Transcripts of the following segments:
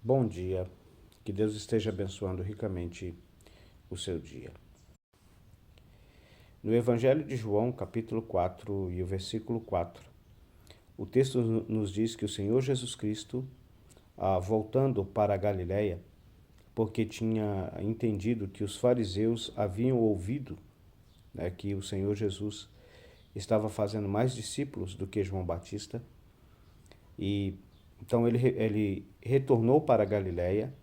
Bom dia, que Deus esteja abençoando ricamente o seu dia. No Evangelho de João, capítulo 4 e o versículo 4, o texto nos diz que o Senhor Jesus Cristo, voltando para a Galiléia, porque tinha entendido que os fariseus haviam ouvido, né, que o Senhor Jesus estava fazendo mais discípulos do que João Batista, e então ele retornou para a Galiléia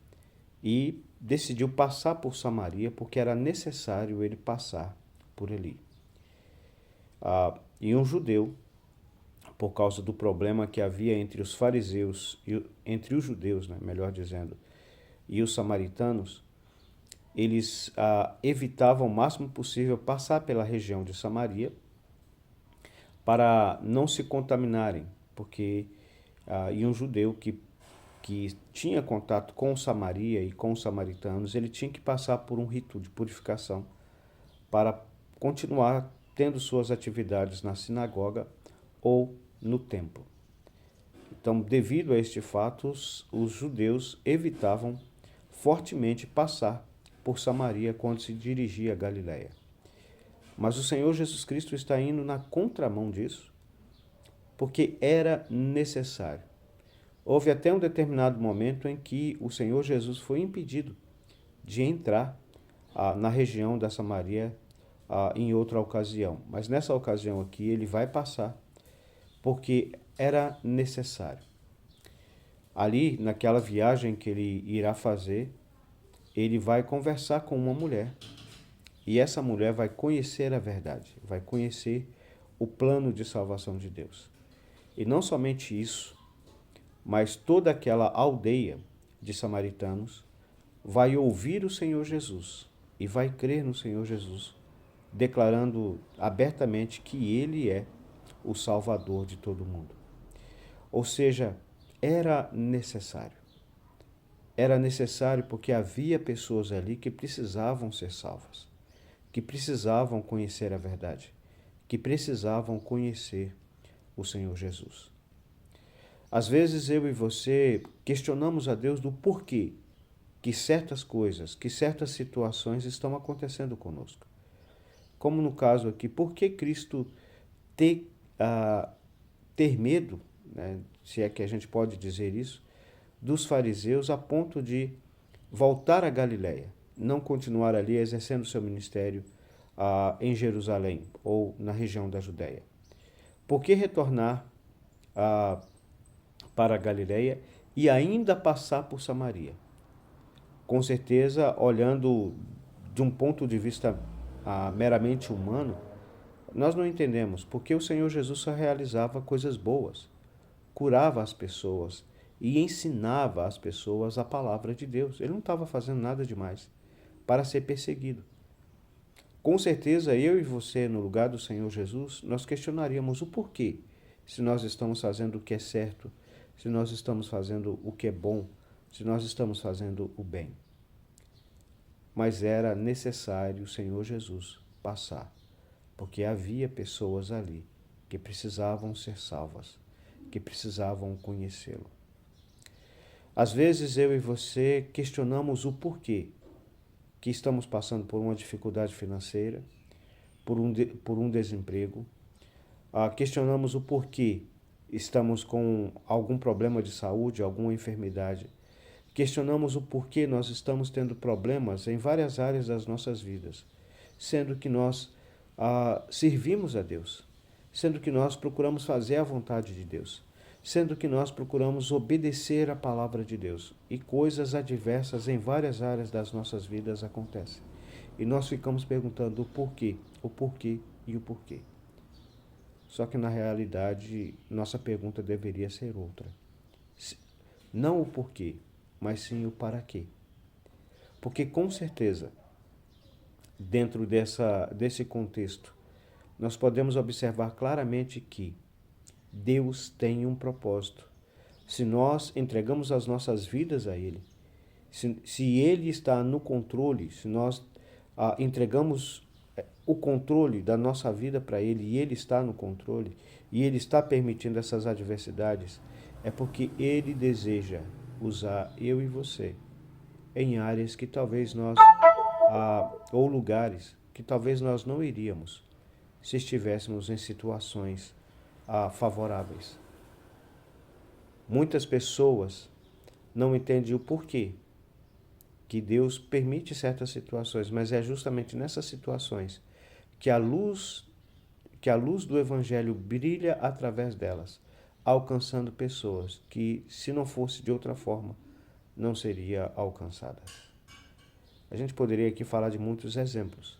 e decidiu passar por Samaria porque era necessário ele passar por ali. E um judeu, por causa do problema que havia entre os fariseus, entre os judeus, né, melhor dizendo, e os samaritanos, eles evitavam o máximo possível passar pela região de Samaria para não se contaminarem, porque e um judeu que tinha contato com Samaria e com os samaritanos, ele tinha que passar por um rito de purificação para continuar tendo suas atividades na sinagoga ou no templo. Então, devido a este fato, os judeus evitavam fortemente passar por Samaria quando se dirigia a Galiléia. Mas o Senhor Jesus Cristo está indo na contramão disso, porque era necessário. Houve até um determinado momento em que o Senhor Jesus foi impedido de entrar na região da Samaria em outra ocasião. Mas nessa ocasião aqui ele vai passar, porque era necessário. Ali, naquela viagem que ele irá fazer, ele vai conversar com uma mulher. E essa mulher vai conhecer a verdade, vai conhecer o plano de salvação de Deus. E não somente isso, mas toda aquela aldeia de samaritanos vai ouvir o Senhor Jesus e vai crer no Senhor Jesus, declarando abertamente que ele é o Salvador de todo mundo. Ou seja, era necessário. Era necessário porque havia pessoas ali que precisavam ser salvas, que precisavam conhecer a verdade, que precisavam conhecer o Senhor Jesus. Às vezes eu e você questionamos a Deus do porquê que certas coisas, que certas situações estão acontecendo conosco. Como no caso aqui, por que Cristo ter medo, né, se é que a gente pode dizer isso, dos fariseus a ponto de voltar a Galiléia, não continuar ali exercendo seu ministério em Jerusalém ou na região da Judéia? Por que retornar para a Galiléia e ainda passar por Samaria? Com certeza, olhando de um ponto de vista meramente humano, nós não entendemos porque o Senhor Jesus só realizava coisas boas, curava as pessoas e ensinava às pessoas a palavra de Deus. Ele não estava fazendo nada demais para ser perseguido. Com certeza, eu e você, no lugar do Senhor Jesus, nós questionaríamos o porquê, se nós estamos fazendo o que é certo, se nós estamos fazendo o que é bom, se nós estamos fazendo o bem. Mas era necessário o Senhor Jesus passar, porque havia pessoas ali que precisavam ser salvas, que precisavam conhecê-lo. Às vezes eu e você questionamos o porquê que estamos passando por uma dificuldade financeira, por um desemprego. Questionamos o porquê estamos com algum problema de saúde, alguma enfermidade. Questionamos o porquê nós estamos tendo problemas em várias áreas das nossas vidas, sendo que nós servimos a Deus, sendo que nós procuramos fazer a vontade de Deus, sendo que nós procuramos obedecer a palavra de Deus, e coisas adversas em várias áreas das nossas vidas acontecem. E nós ficamos perguntando o porquê e o porquê. Só que na realidade, nossa pergunta deveria ser outra. Não o porquê, mas sim o para quê. Porque com certeza, dentro desse contexto, nós podemos observar claramente que Deus tem um propósito. Se nós entregamos as nossas vidas a Ele, se Ele está no controle, se nós entregamos o controle da nossa vida para Ele e Ele está no controle e Ele está permitindo essas adversidades, é porque Ele deseja usar eu e você em áreas que talvez nós, ou lugares que talvez nós não iríamos se estivéssemos em situações favoráveis. Muitas pessoas não entendem o porquê que Deus permite certas situações, mas é justamente nessas situações que a luz do Evangelho brilha através delas, alcançando pessoas que, se não fosse de outra forma, não seriam alcançadas. A gente poderia aqui falar de muitos exemplos,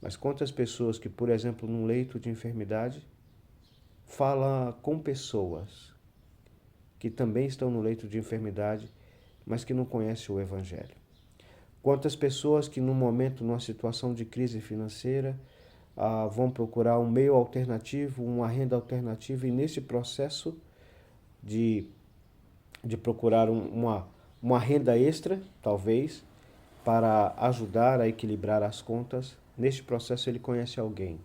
mas quantas pessoas que, por exemplo, num leito de enfermidade, falam com pessoas que também estão no leito de enfermidade, mas que não conhecem o Evangelho. Quantas pessoas que, num momento, numa situação de crise financeira, vão procurar um meio alternativo, uma renda alternativa, e nesse processo de procurar uma renda extra, talvez, para ajudar a equilibrar as contas, neste processo ele conhece alguém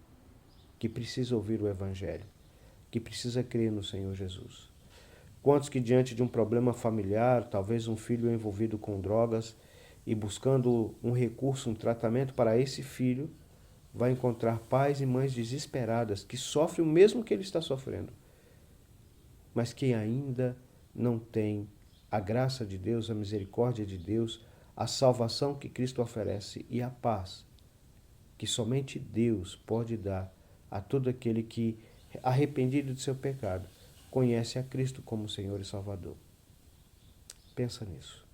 que precisa ouvir o Evangelho, que precisa crer no Senhor Jesus. Quantos que diante de um problema familiar, talvez um filho envolvido com drogas e buscando um recurso, um tratamento para esse filho, vai encontrar pais e mães desesperadas que sofrem o mesmo que ele está sofrendo, mas que ainda não têm a graça de Deus, a misericórdia de Deus, a salvação que Cristo oferece e a paz que somente Deus pode dar a todo aquele que, arrependido de seu pecado, conhece a Cristo como Senhor e Salvador. Pensa nisso.